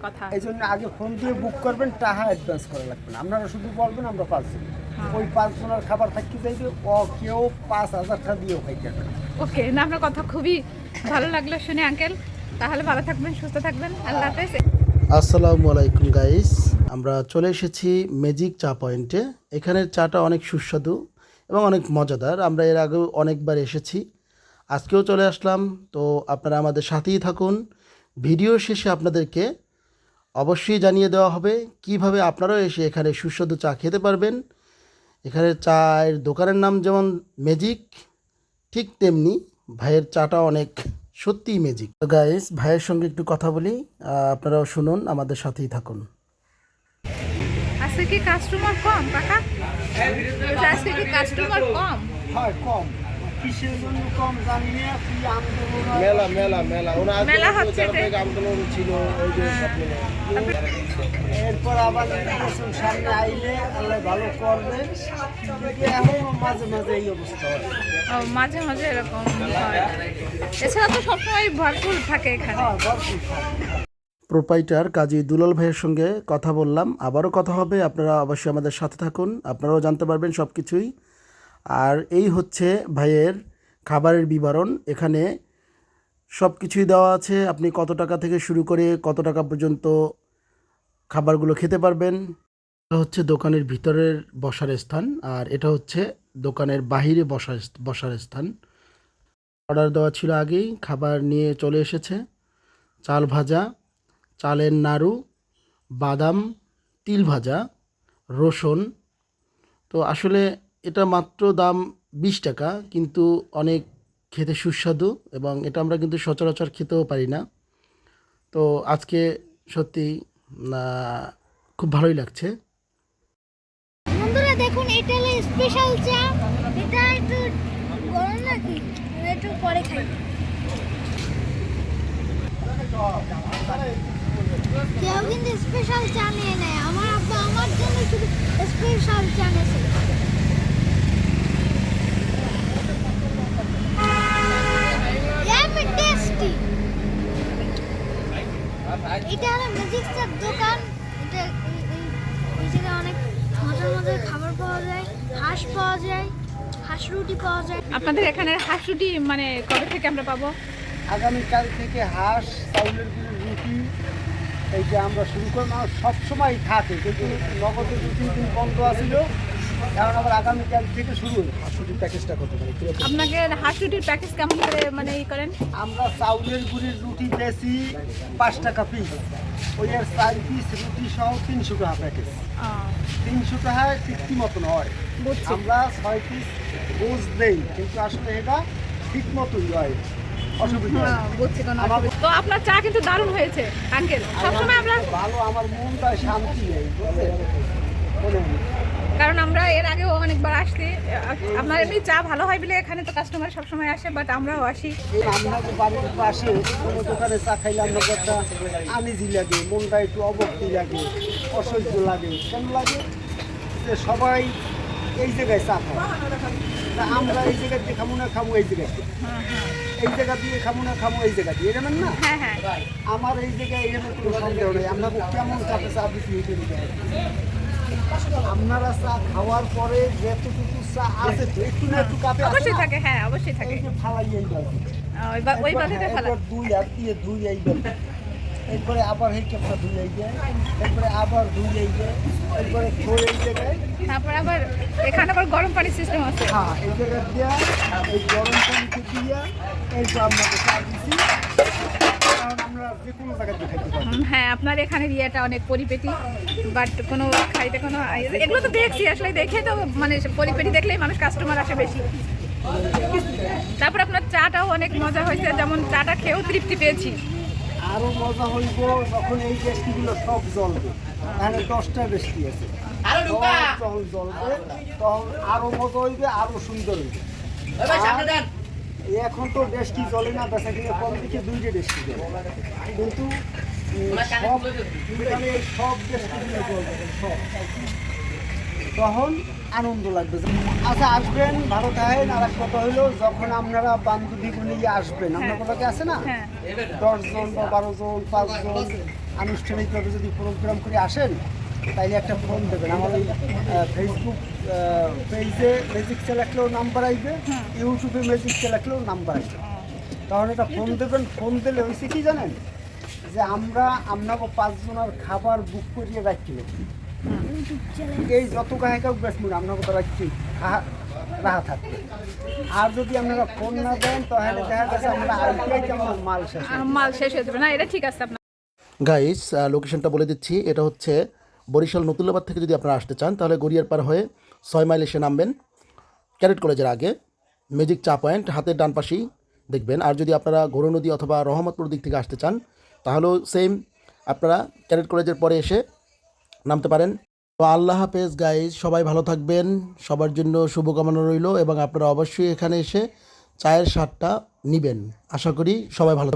কথা। এই জন্য আগে ফোন দিয়ে বুক করবেন, টাকা অ্যাডভান্স করা লাগবে না, আপনারা শুধু বলবেন আমরা 5 জন, ওই 5 জনের খাবার থাকতে চাইবে কেউ 5,000 টাকা দিয়েও খাইতে পারবে। ওকে, না আপনার কথা খুবই ভালো লাগলো শুনে আঙ্কেল। তাহলে ভালো থাকবেন, সুস্থ থাকবেন, আল্লাহ হাফেজ। আসসালামু আলাইকুম গাইস, আমরা চলে এসেছি ম্যাজিক চা পয়েন্টে। এখানের চাটা অনেক সুস্বাদু এবং অনেক মজাদার। আমরা এর আগেও অনেকবার এসেছি, আজকেও চলে আসলাম। তো আপনারা আমাদের সাথেই থাকুন। ভিডিও শেষে আপনাদেরকে অবশ্যই জানিয়ে দেওয়া হবে কিভাবে আপনারাও এসে এখানে সুস্বাদু চা খেতে পারবেন। এখানে চায়ের দোকানের নাম যেমন ম্যাজিক, ঠিক তেমনি ভাইয়ের চাটা অনেক সত্যিই ম্যাজিক। তো গাইস, ভাইয়ের সঙ্গে একটু কথা বলি, আপনারাও শুনুন, আমাদের সাথেই থাকুন। আজকে কি কাস্টমার কম কাকা? আজকে কি কাস্টমার কম? হয় কম, কিসের জন্য কম জানি না, কি আন্দোলন মেলা হচ্ছে আন্দোলন ছিল, ওই যে এরপর আবার নির্বাচন সামনে আইলে আল্লাহ ভালো করবে, এখনো মাঝে মাঝে এই অবস্থা হয়। ও, মাঝে মাঝে এরকম হয়, এছাড়া তো সবসময় ভরপুর থাকে এখানে। হ্যাঁ, ভরপুর থাকে। প্রোপাইটার কাজী দুলাল ভাইয়ের সঙ্গে কথা বললাম, আবারও কথা হবে। আপনারা অবশ্যই আমাদের সাথে থাকুন, আপনারাও জানতে পারবেন সব কিছুই। আর এই হচ্ছে ভাইয়ের খাবারের বিবরণ। এখানে সব কিছুই দেওয়া আছে, আপনি কত টাকা থেকে শুরু করে কত টাকা পর্যন্ত খাবারগুলো খেতে পারবেন। এটা হচ্ছে দোকানের ভিতরের বসার স্থান, আর এটা হচ্ছে দোকানের বাহিরে বসার স্থান। অর্ডার দেওয়া ছিল আগেই, খাবার নিয়ে চলে এসেছে। চাল ভাজা, চালের নাড়ু, বাদাম, তিল ভাজা, রসুন। তো আসলে এটা মাত্র দাম 20 টাকা, কিন্তু অনেক খেতে সুস্বাদু এবং এটা আমরা কিন্তু সচরাচর খেতেও পারি না। তো আজকে সত্যি খুব ভালোই লাগছে। বন্ধুরা দেখুন, এটা হলো স্পেশাল চা। এটা একটু গরম নাকি, একটু পরে খাই। কেউ কিন্তু স্পেশাল চা নিয়ে নেয়, আমার আব্বা আমার জন্য শুধু স্পেশাল চা নিয়েছে। টেস্টি। এটা হলো ম্যাজিক চার দোকান। এটা এই জায়গায় অনেক মজার মজার খাবার পাওয়া যায়, হাঁস পাওয়া যায়, হাঁস রুটি পাওয়া যায়। আপনাদের এখানে হাঁস রুটি মানে কবে থেকে আমরা পাবো? আগামীকাল থেকে হাঁস, চাউলের গুঁড়ো, রুটি এইটা আমরা শুরু করলাম। আর সবসময় থাকে, কিন্তু নগদের 2-3 দিন বন্ধ আছিল, কারণ আবার আগামীকাল থেকে শুরু হবে। আসলে প্যাকেজটা কত মানে কিরকম? আপনাকে হাঁস রুটির প্যাকেজ কেমন করে মানে ই করেন? আমরা চাউলের গুঁড়ির রুটি বেশি 5 টাকা পিস, ওই আর 4 পিস রুটি সহ 300 টাকা প্যাকেজ। 300 টাকায় ঠিক মতন হয়। বুঝছি। আমরা 6 পিস বোঝ দেই, কিন্তু আসলে এটা ঠিক মতোই হয়, অসুবিধা হয় না। বুঝছি, কোনো অসুবিধা। তো আপনার চা কিন্তু দারুণ হয়েছে আঙ্কেল। সবসময় আমরা, ভালো, আমার মনটা শান্তি নেই, বুঝলেন? মনে হয়। কারণ আমরা এর আগেও অনেকবার আসছি, আপনার এমনি চা ভালো হয় বলে এখানে তো কাস্টমার সবসময় আসে, বাট আমরাও আসি। এই আপনাদের বাড়ির পাশে কোনো দোকানে চা খাইলে আমরা একটা আনিজি লাগে, মনটা একটু অবক্তি লাগে, অসহ্য লাগে। কেন লাগে? যে সবাই এই জায়গায় চা খায়, তা আমরা এই জায়গায় দিয়ে খামো না খামো এই জায়গায়, এই জায়গা দিয়ে খামো না খামো এই জায়গা দিয়ে, এরকম না? হ্যাঁ হ্যাঁ, আমার এই জায়গায় এরকম কোনো সন্দেহ নেই। আপনাকে কেমন কাপে চা দিচ্ছি এই জায়গায়, আপনারা চা খাওয়ার পরে যেটুকু চা আছে তো একটু না একটু কাপে অবশ্যই থাকে। হ্যাঁ, অবশ্যই থাকে। এই যে ফালাই এই বালতি, ওই বালতিতে ফেলা। এরপর 2 হাত দিয়ে ধুই এই বালতি, এরপরে আবার এই কাপটা ধুই এই যায়, এরপরে আবার ধুই এই যায়, এরপরে খোল এই জায়গায়, তারপর আবার এখানে আবার গরম পানির সিস্টেম আছে। হ্যাঁ এই জায়গায় দিয়া এই গরম পানিতে দিয়া এই যে আপনাকে চা দিচ্ছি, কারণ আমরা যে কোনো জায়গায় দিয়ে খাইতে পারি। হ্যাঁ, আপনার এখানে ইয়েটা অনেক পরিপেটি, বাট কোনো খাইতে কোনো এগুলো তো দেখছি, আসলে দেখে তো মানে পরিপেটি দেখলেই মানুষ কাস্টমার আসে বেশি। তারপর আপনার চাটাও অনেক মজা হয়েছে, যেমন চাটা খেয়েও তৃপ্তি পেয়েছি। আরো মজা হইব যখন এই ডেস্টিগুলো সব জ্বলবে, এখানে 10টা ডেস্টি আছে, সব জ্বলবে, তখন আরো মজা হইবে, আরো সুন্দর হইবে। আর এখন তো ডেস্টি জ্বলে না, বেচা কিনে কম দিকে 2টে ডেস্টি জ্বলে, কিন্তু সব এখানে সব ডেস্টিগুলো জ্বলবে সব, তখন আনন্দ লাগবে। আচ্ছা আসবেন, ভালো থাকেন। আর এক কথা হইলো, যখন আপনারা বান্ধবীগুলো নিয়ে আসবেন, আপনার কথাকে আছে না, 10 জন বা 12 জন 5 জন আনুষ্ঠানিকভাবে যদি প্রোগ্রাম করে আসেন তাইলে একটা ফোন দেবেন। আমার ওই ফেসবুক পেজে ম্যাজিক চালাকলেও নাম্বার আসবে, ইউটিউবে ম্যাজিক চালাকলেও নাম্বার আসবে। তখন একটা ফোন দেবেন। ফোন দিলে হয়েছে কি জানেন, যে আমরা আপনাকে 5 জনের খাবার বুক করিয়ে রাখছিল, এই যত গায়ে কাউ বেশ মনে আপনাকে তো রাখছি রাহা থাকবে। আর যদি আপনারা ফোন না দেন তাহলে দেখা গেছে আমরা আইটিআইতে আমার মাল শেষ হয়ে যাবে। মাল শেষ হয়ে যাবে না, এটা ঠিক আছে আপনার। গাইস লোকেশনটা বলে দিচ্ছি, এটা হচ্ছে বরিশাল নতুল্লাবাদ থেকে যদি আপনারা আসতে চান তাহলে গড়িয়ার পার হয়ে 6 মাইল এসে নামবেন, ক্যাডেট কলেজের আগে ম্যাজিক চা পয়েন্ট হাতের ডান পাশেই দেখবেন। আর যদি আপনারা ঘোড়া নদী অথবা রহমতপুর দিক থেকে আসতে চান তাহলেও সেম, আপনারা ক্যাডেট কলেজের পরে এসে নামতে পারেন। তো আল্লাহ হাফেজ গাইস, সবাই ভালো থাকবেন, সবার জন্য শুভকামনা রইল এবং আপনারা অবশ্যই এখানে এসে চায়ের স্বাদটা নিবেন। আশা করি সবাই ভালো